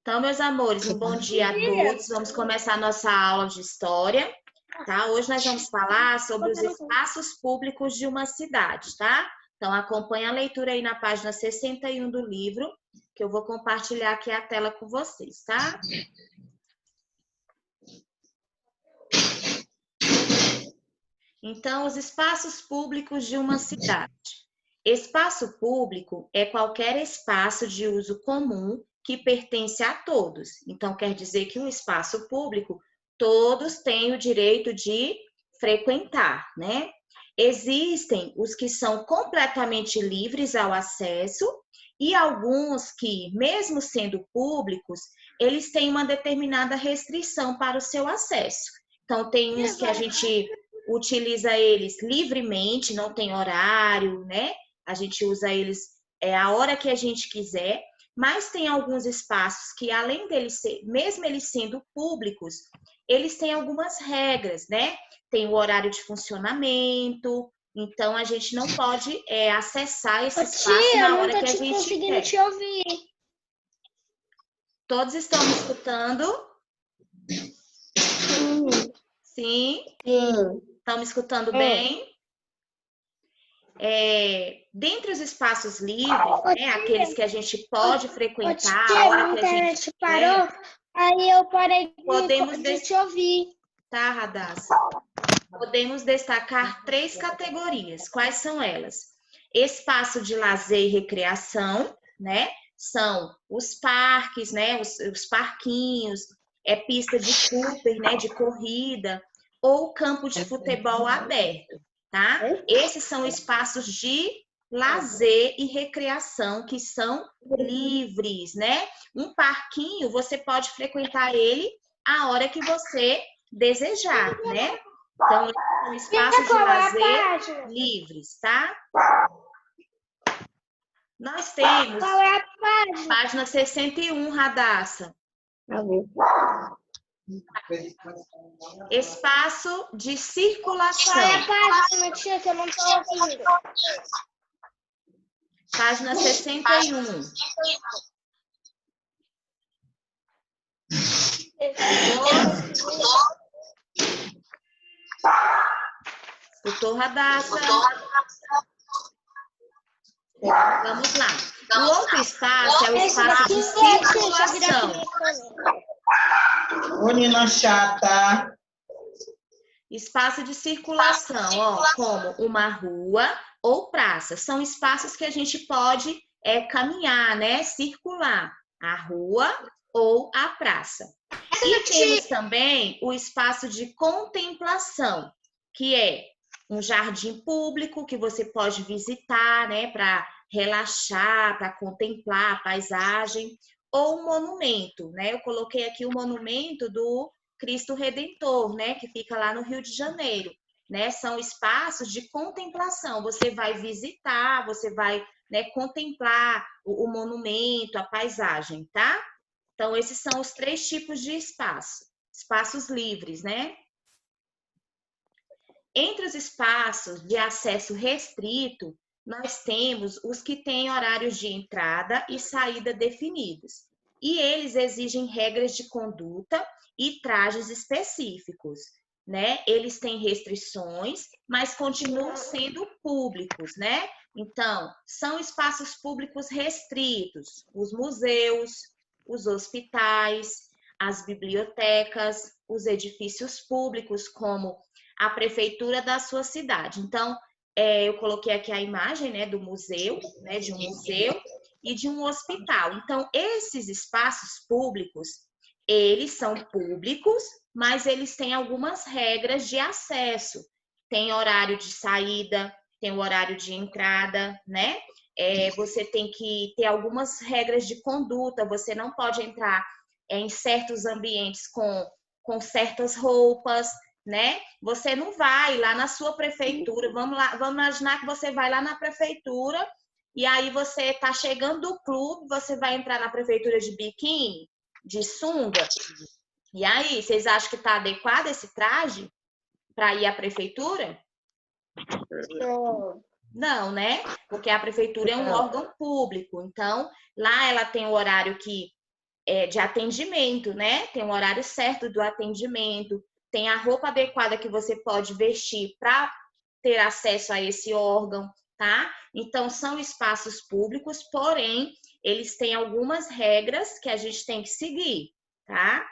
Então, meus amores, um bom dia a todos. Vamos começar a nossa aula de história, tá? Hoje nós vamos falar sobre os espaços públicos de uma cidade, tá? Então, acompanhe a leitura aí na página 61 do livro, que eu vou compartilhar aqui a tela com vocês, tá? Então, os espaços públicos de uma cidade. Espaço público é qualquer espaço de uso comum que pertence a todos. Então, quer dizer que um espaço público, todos têm o direito de frequentar, né? Existem os que são completamente livres ao acesso e alguns que, mesmo sendo públicos, eles têm uma determinada restrição para o seu acesso. Então, tem uns que a gente utiliza eles livremente, não tem horário, né? A gente usa eles a hora que a gente quiser, mas tem alguns espaços que, além deles ser, mesmo eles sendo públicos, eles têm algumas regras, né? Tem o horário de funcionamento, então a gente não pode acessar esse espaço na hora que a gente quer. Tia, eu não tô conseguindo te ouvir. Todos estão me escutando? Sim. Estão me escutando bem? Dentre os espaços livres, né, aqueles que a gente pode frequentar, a hora que a gente parou, aí eu parei de te ouvir. Tá, Radassa? Podemos destacar 3 categorias. Quais são elas? Espaço de lazer e recreação, né? São os parques, né? Os parquinhos, pista de Cooper, né? De corrida, ou campo de futebol aberto, tá? Esses são espaços de lazer e recreação que são livres, né? Um parquinho, você pode frequentar ele a hora que você desejar, né? Então, são espaços de lazer livres, tá? Nós temos Qual é a página? Página 61, Radassa. Espaço de circulação. Qual é a página, tia, que eu não tô ouvindo? Página 61. Escutou, Radassa? Vamos lá. O outro espaço é o espaço de circulação. Menina chata. Espaço de circulação, ó, como uma rua ou praça. São espaços que a gente pode caminhar, né? Circular. A rua ou a praça. E temos também o espaço de contemplação, que é um jardim público que você pode visitar, né, para relaxar, para contemplar a paisagem, ou um monumento, né? Eu coloquei aqui o monumento do Cristo Redentor, né, que fica lá no Rio de Janeiro, né? São espaços de contemplação. Você vai visitar, você vai, né, contemplar o monumento, a paisagem, tá? Então, esses são os 3 tipos de espaço. Espaços livres, né? Entre os espaços de acesso restrito, nós temos os que têm horários de entrada e saída definidos. E eles exigem regras de conduta e trajes específicos, né? Eles têm restrições, mas continuam sendo públicos, né? Então, são espaços públicos restritos, os museus, os hospitais, as bibliotecas, os edifícios públicos, como a prefeitura da sua cidade. Então, eu coloquei aqui a imagem, né, do museu, né, de um museu e de um hospital. Então, esses espaços públicos, eles são públicos, mas eles têm algumas regras de acesso. Tem horário de saída, tem o horário de entrada, né? Você tem que ter algumas regras de conduta, você não pode entrar em certos ambientes com certas roupas, né? Você não vai lá na sua prefeitura, vamos imaginar que você vai lá na prefeitura e aí você tá chegando do clube, você vai entrar na prefeitura de biquíni, de sunga, e aí, vocês acham que tá adequado esse traje para ir à prefeitura? Não, né? Porque a prefeitura é um órgão público, então lá ela tem o horário que de atendimento, né? Tem um horário certo do atendimento, tem a roupa adequada que você pode vestir para ter acesso a esse órgão, tá? Então, são espaços públicos, porém, eles têm algumas regras que a gente tem que seguir, tá?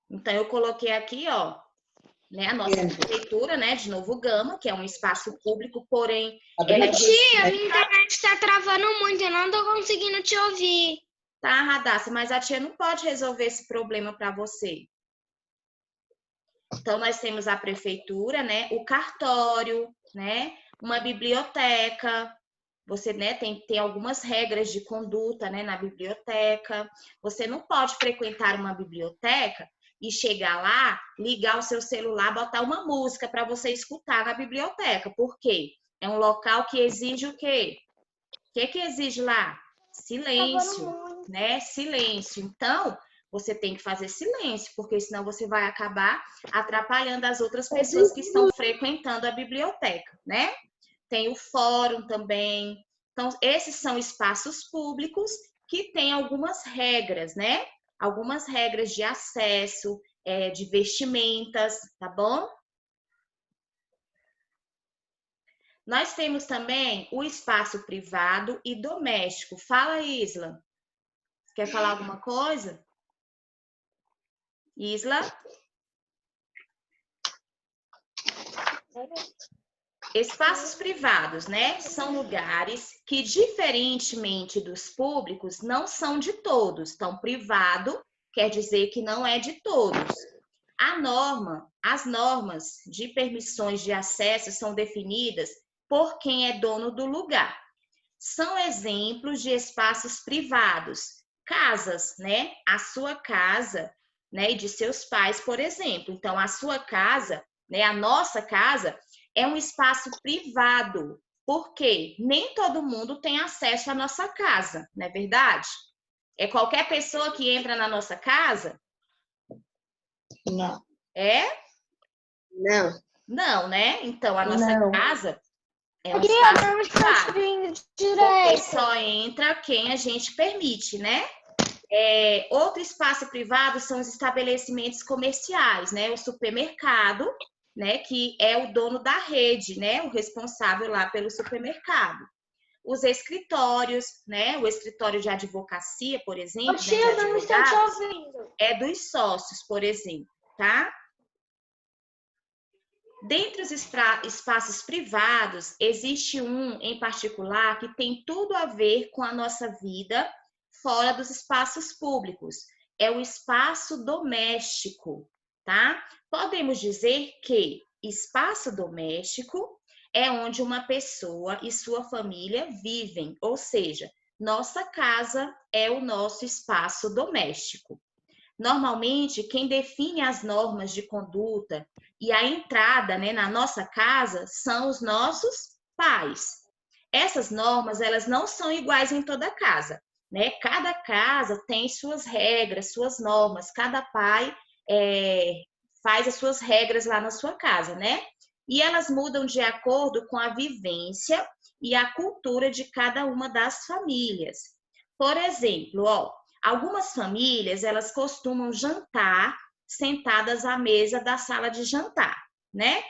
Então, eu coloquei aqui, ó, né, a nossa prefeitura, né, de Novo Gama, que é um espaço público, porém... Tia, a minha internet está travando muito, eu não estou conseguindo te ouvir. Tá, Radassa, mas a tia não pode resolver esse problema para você. Então, nós temos a prefeitura, né, o cartório, né, uma biblioteca. Você, né, tem algumas regras de conduta, né, na biblioteca. Você não pode frequentar uma biblioteca e chegar lá, ligar o seu celular, botar uma música para você escutar na biblioteca. Por quê? É um local que exige o quê? O que exige lá? Silêncio, né? Silêncio. Então, você tem que fazer silêncio, porque senão você vai acabar atrapalhando as outras pessoas que estão frequentando a biblioteca, né? Tem o fórum também. Então, esses são espaços públicos que têm algumas regras, né? Algumas regras de acesso, de vestimentas, tá bom? Nós temos também o espaço privado e doméstico. Fala, Isla. Você quer falar alguma coisa? Isla? Espaços privados, né? São lugares que, diferentemente dos públicos, não são de todos. Então, privado quer dizer que não é de todos. As normas de permissões de acesso são definidas por quem é dono do lugar. São exemplos de espaços privados, casas, né? A sua casa, né? E de seus pais, por exemplo. Então, a sua casa, né? A nossa casa é um espaço privado, porque nem todo mundo tem acesso à nossa casa, não é verdade? É qualquer pessoa que entra na nossa casa? Não. É? Não. Não, né? Então, a nossa casa é um Não espaço está privado, vindo porque direito. só entra quem a gente permite, né? Outro espaço privado são os estabelecimentos comerciais, né? O supermercado, né? Que é o dono da rede, né? O responsável lá pelo supermercado. Os escritórios, né? O escritório de advocacia, por exemplo, Tia, não estou te ouvindo. é dos sócios, por exemplo, tá? Dentre os espaços privados, existe um em particular que tem tudo a ver com a nossa vida fora dos espaços públicos. É o espaço doméstico, tá? Podemos dizer que espaço doméstico é onde uma pessoa e sua família vivem, ou seja, nossa casa é o nosso espaço doméstico. Normalmente, quem define as normas de conduta e a entrada, né, na nossa casa são os nossos pais. Essas normas, elas não são iguais em toda casa, né? Cada casa tem suas regras, suas normas. Cada pai faz as suas regras lá na sua casa, né? E elas mudam de acordo com a vivência e a cultura de cada uma das famílias. Por exemplo, algumas famílias, elas costumam jantar sentadas à mesa da sala de jantar, né?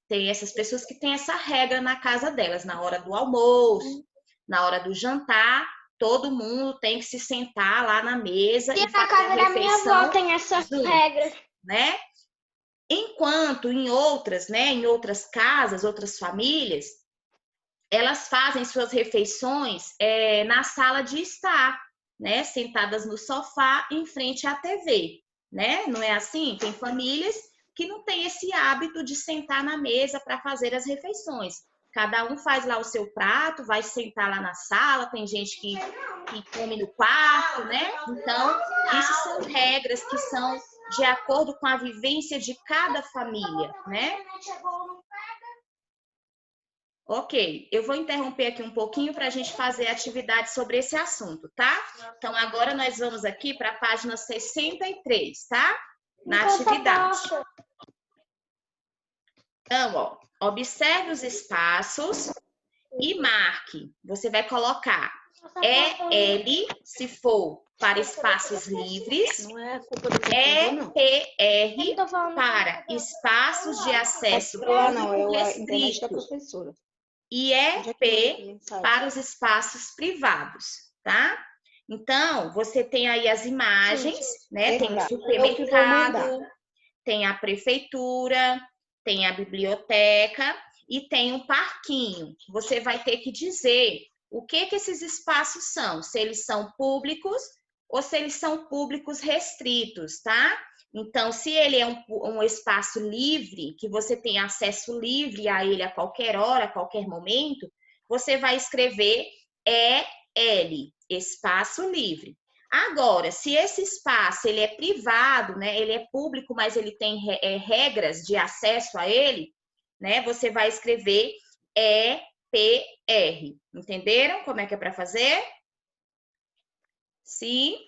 Tem essas pessoas que têm essa regra na casa delas, na hora do almoço, na hora do jantar, todo mundo tem que se sentar lá na mesa e fazer a refeição. Na casa da minha avó tem essa regra, né? Enquanto em outras, né, em outras casas, outras famílias, elas fazem suas refeições na sala de estar, né, sentadas no sofá em frente à TV, né? Não é assim? Tem famílias que não têm esse hábito de sentar na mesa para fazer as refeições. Cada um faz lá o seu prato, vai sentar lá na sala, tem gente que come no quarto, né? Então, isso são regras que são de acordo com a vivência de cada família, né? Ok, eu vou interromper aqui um pouquinho para a gente fazer atividade sobre esse assunto, tá? Então, agora nós vamos aqui para a página 63, tá? Na atividade. Então, observe os espaços e marque. Você vai colocar EL, se for para espaços livres. Não é culpa do professor, não. EPR para espaços de acesso Celular não, público é a internet da restrito. professora. E Onde é que manda EP mensagem? para os espaços privados, tá? Então, você tem aí as imagens, né? Tem o supermercado, tem a prefeitura, tem a biblioteca e tem o parquinho. Você vai ter que dizer o que esses espaços são, se eles são públicos ou se eles são públicos restritos, tá? Então, se ele é um espaço livre, que você tem acesso livre a ele a qualquer hora, a qualquer momento, você vai escrever EL, espaço livre. Agora, se esse espaço ele é privado, né, ele é público, mas ele tem regras de acesso a ele, né, você vai escrever EPR. Entenderam como é que é para fazer? Sim.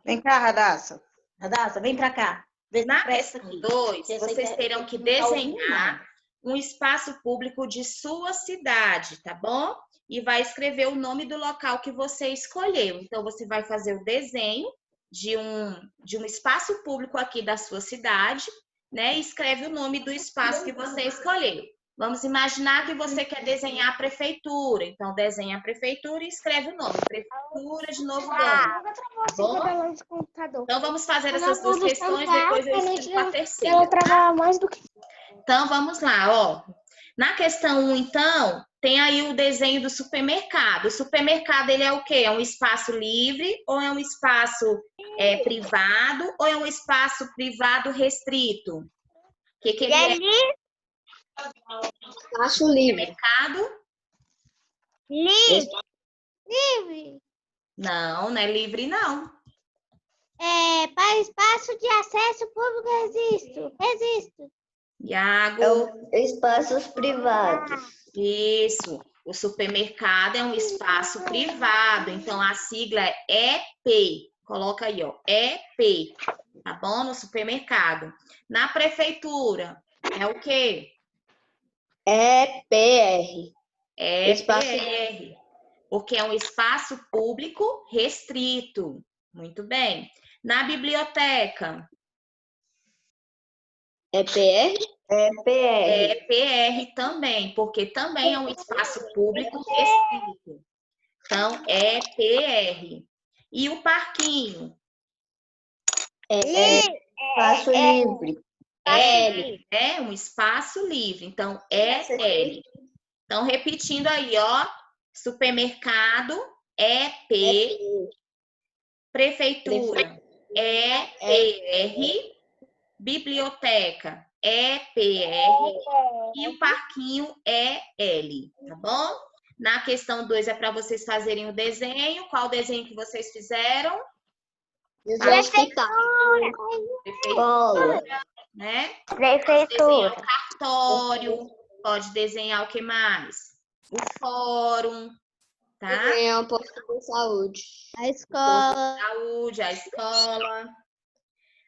Vem cá, Radassa. Radassa, vem pra cá. Na questão 2, vocês terão que desenhar um espaço público de sua cidade, tá bom? E vai escrever o nome do local que você escolheu. Então, você vai fazer o desenho de um espaço público aqui da sua cidade, né? E escreve o nome do espaço que você escolheu. Vamos imaginar que você quer desenhar a prefeitura. Então, desenha a prefeitura e escreve o nome. Prefeitura de Novo Gama. Tá bom? Então, vamos fazer essas duas questões, depois eu explico a terceira. Ela travava mais do que... Então, vamos lá, ó. Na questão 1, então, tem aí o desenho do supermercado. O supermercado, ele é o quê? É um espaço livre ou é um espaço privado ou é um espaço privado restrito? O que ele é? Espaço livre. Supermercado? Livre. Não, não é livre, não. Para espaço de acesso público resisto. Iago. Espaços privados. Isso. O supermercado é um espaço privado. Então, a sigla é EP. Coloca aí, ó. EP. Tá bom? No supermercado. Na prefeitura, é o quê? EPR. EPR. Porque é um espaço público restrito. Muito bem. Na biblioteca? EPR? EPR. EPR também, porque também é um espaço público restrito. Então, EPR. E o parquinho? Espaço livre. L. É um espaço livre. Então, EL. Então, repetindo aí, ó. Supermercado, EP. Prefeitura, EPR. Biblioteca, EPR. E o parquinho, EL. Tá bom? Na questão 2 é para vocês fazerem o desenho. Qual desenho que vocês fizeram? Prefeitura. Né? Prefeitura. Pode desenhar o cartório. Pode desenhar o que mais? O fórum. Tá? Desenhar um posto de saúde. A escola. Saúde, a escola.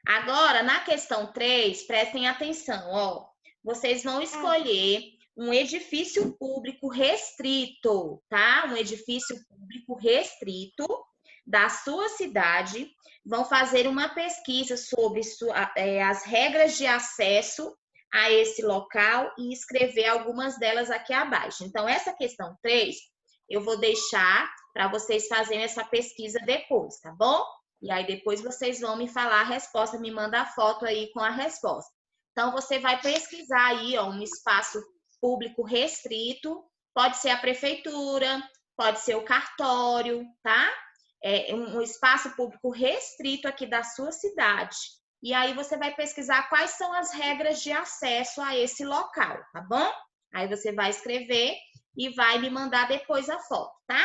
Agora, na questão 3, prestem atenção, ó. Vocês vão escolher um edifício público restrito, tá? Um edifício público restrito da sua cidade. Vão fazer uma pesquisa sobre as regras de acesso a esse local e escrever algumas delas aqui abaixo. Então, essa questão 3, eu vou deixar para vocês fazerem essa pesquisa depois, tá bom? E aí depois vocês vão me falar a resposta, me mandar a foto aí com a resposta. Então, você vai pesquisar aí, ó, um espaço público restrito, pode ser a prefeitura, pode ser o cartório, tá? É um espaço público restrito aqui da sua cidade. E aí você vai pesquisar quais são as regras de acesso a esse local, tá bom? Aí você vai escrever e vai me mandar depois a foto, tá?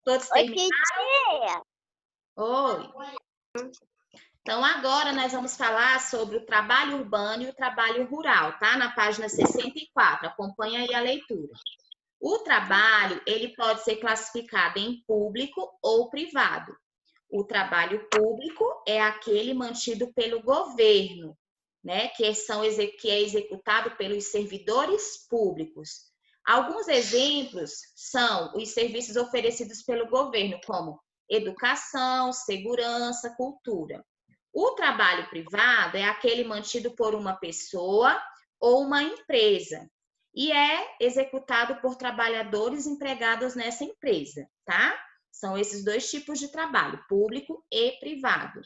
Todos terminaram? Oi. Então, agora nós vamos falar sobre o trabalho urbano e o trabalho rural, tá? Na página 64, acompanha aí a leitura. O trabalho, ele pode ser classificado em público ou privado. O trabalho público é aquele mantido pelo governo, né? Que é executado pelos servidores públicos. Alguns exemplos são os serviços oferecidos pelo governo, como educação, segurança, cultura. O trabalho privado é aquele mantido por uma pessoa ou uma empresa e é executado por trabalhadores empregados nessa empresa, tá? São esses dois tipos de trabalho, público e privado.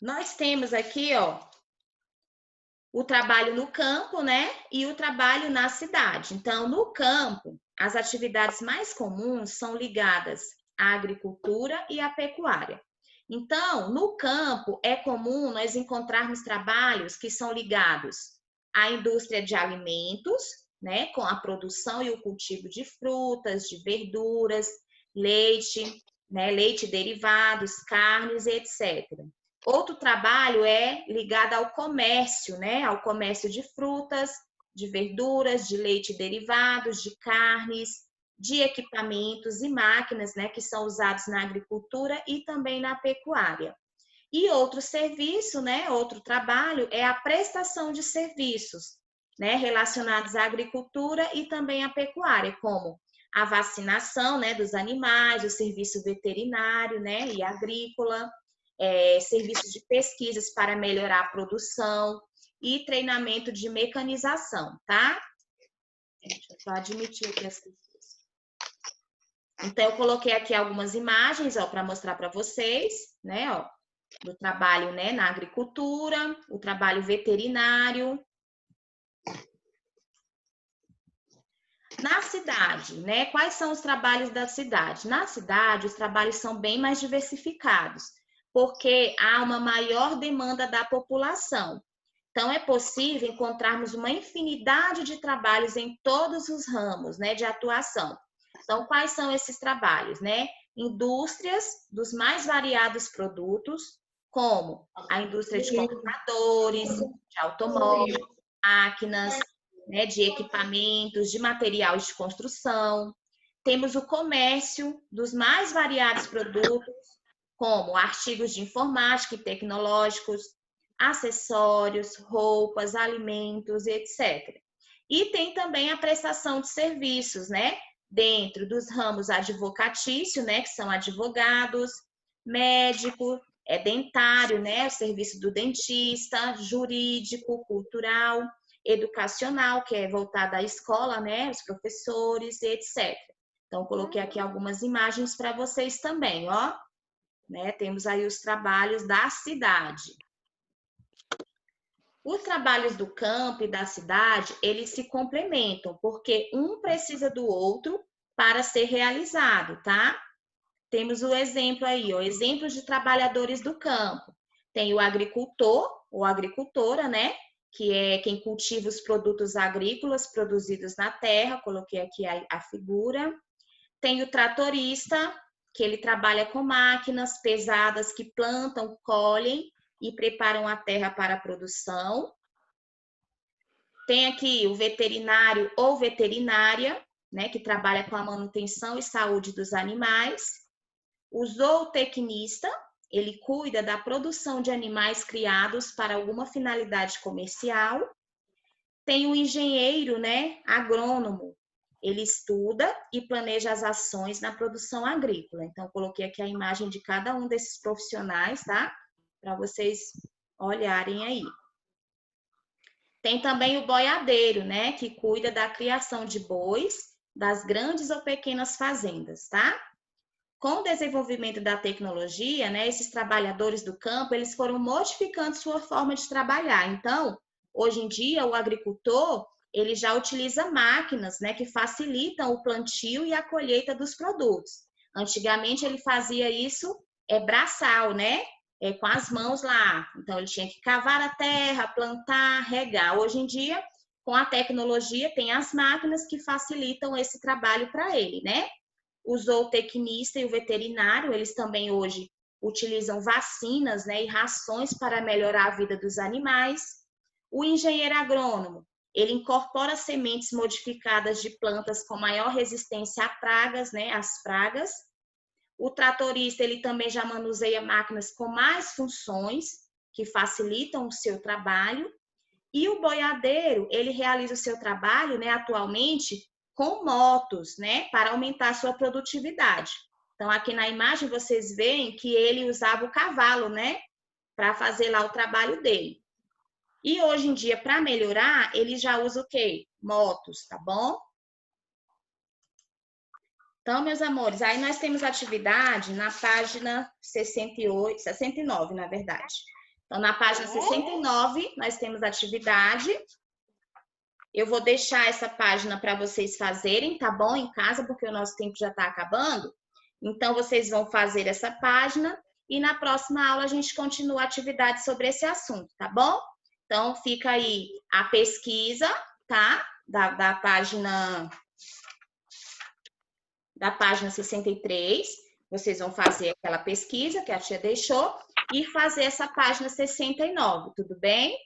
Nós temos aqui, ó, o trabalho no campo, né? E o trabalho na cidade. Então, no campo, as atividades mais comuns são ligadas à agricultura e à pecuária. Então, no campo, é comum nós encontrarmos trabalhos que são ligados à indústria de alimentos, né? Com a produção e o cultivo de frutas, de verduras, leite, né? Leite derivados, carnes, etc. Outro trabalho é ligado ao comércio, né? Ao comércio de frutas, de verduras, de leite derivados, de carnes, de equipamentos e máquinas, né? Que são usados na agricultura e também na pecuária. E outro serviço, né? Outro trabalho é a prestação de serviços, né? Relacionados à agricultura e também à pecuária, como a vacinação, né? Dos animais, o serviço veterinário, né? E agrícola. Serviços de pesquisas para melhorar a produção e treinamento de mecanização, tá? Deixa eu só admitir aqui as pessoas. Então, eu coloquei aqui algumas imagens, ó, para mostrar para vocês, né, ó, do trabalho, né, na agricultura, o trabalho veterinário. Na cidade, né, quais são os trabalhos da cidade? Na cidade, os trabalhos são bem mais diversificados, porque há uma maior demanda da população. Então, é possível encontrarmos uma infinidade de trabalhos em todos os ramos, né, de atuação. Então, quais são esses trabalhos, né? Indústrias dos mais variados produtos, como a indústria de computadores, de automóveis, máquinas, né, de equipamentos, de materiais de construção. Temos o comércio dos mais variados produtos, como artigos de informática e tecnológicos, acessórios, roupas, alimentos, etc. E tem também a prestação de serviços, né? Dentro dos ramos advocatício, né? Que são advogados, médico, dentário, né? O serviço do dentista, jurídico, cultural, educacional, que é voltado à escola, né? Os professores, etc. Então, coloquei aqui algumas imagens para vocês também, ó. Né? Temos aí os trabalhos da cidade. Os trabalhos do campo e da cidade, eles se complementam, porque um precisa do outro para ser realizado, tá? Temos o exemplo aí, ó, exemplos de trabalhadores do campo. Tem o agricultor, ou agricultora, né? Que é quem cultiva os produtos agrícolas produzidos na terra, coloquei aqui a figura. Tem o tratorista, que ele trabalha com máquinas pesadas que plantam, colhem e preparam a terra para a produção. Tem aqui o veterinário ou veterinária, né, que trabalha com a manutenção e saúde dos animais. O zootecnista, ele cuida da produção de animais criados para alguma finalidade comercial. Tem o engenheiro, né, agrônomo, ele estuda e planeja as ações na produção agrícola. Então, coloquei aqui a imagem de cada um desses profissionais, tá? Para vocês olharem aí. Tem também o boiadeiro, né? Que cuida da criação de bois, das grandes ou pequenas fazendas, tá? Com o desenvolvimento da tecnologia, né? Esses trabalhadores do campo, eles foram modificando sua forma de trabalhar. Então, hoje em dia, o agricultor ele já utiliza máquinas, né, que facilitam o plantio e a colheita dos produtos. Antigamente ele fazia isso braçal, né, com as mãos lá. Então ele tinha que cavar a terra, plantar, regar. Hoje em dia, com a tecnologia, tem as máquinas que facilitam esse trabalho para ele, né? O zootecnista e o veterinário, eles também hoje utilizam vacinas, né, e rações para melhorar a vida dos animais. O engenheiro agrônomo, ele incorpora sementes modificadas de plantas com maior resistência a pragas, né, às pragas. O tratorista, ele também já manuseia máquinas com mais funções, que facilitam o seu trabalho. E o boiadeiro, ele realiza o seu trabalho, né, atualmente, com motos, né, para aumentar a sua produtividade. Então, aqui na imagem, vocês veem que ele usava o cavalo, né, para fazer lá o trabalho dele. E hoje em dia, para melhorar, ele já usa o quê? Motos, tá bom? Então, meus amores, aí nós temos atividade na página 68, 69, na verdade. Então, na página 69, nós temos atividade. Eu vou deixar essa página para vocês fazerem, tá bom? Em casa, porque o nosso tempo já está acabando. Então, vocês vão fazer essa página e na próxima aula a gente continua a atividade sobre esse assunto, tá bom? Então, fica aí a pesquisa, tá? Da página 63. Vocês vão fazer aquela pesquisa que a tia deixou e fazer essa página 69, tudo bem?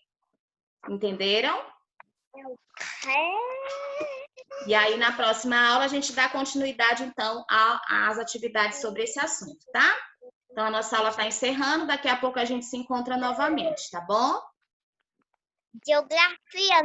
Entenderam? E aí, na próxima aula, a gente dá continuidade, então, às atividades sobre esse assunto, tá? Então, a nossa aula está encerrando. Daqui a pouco a gente se encontra novamente, tá bom? Geografia.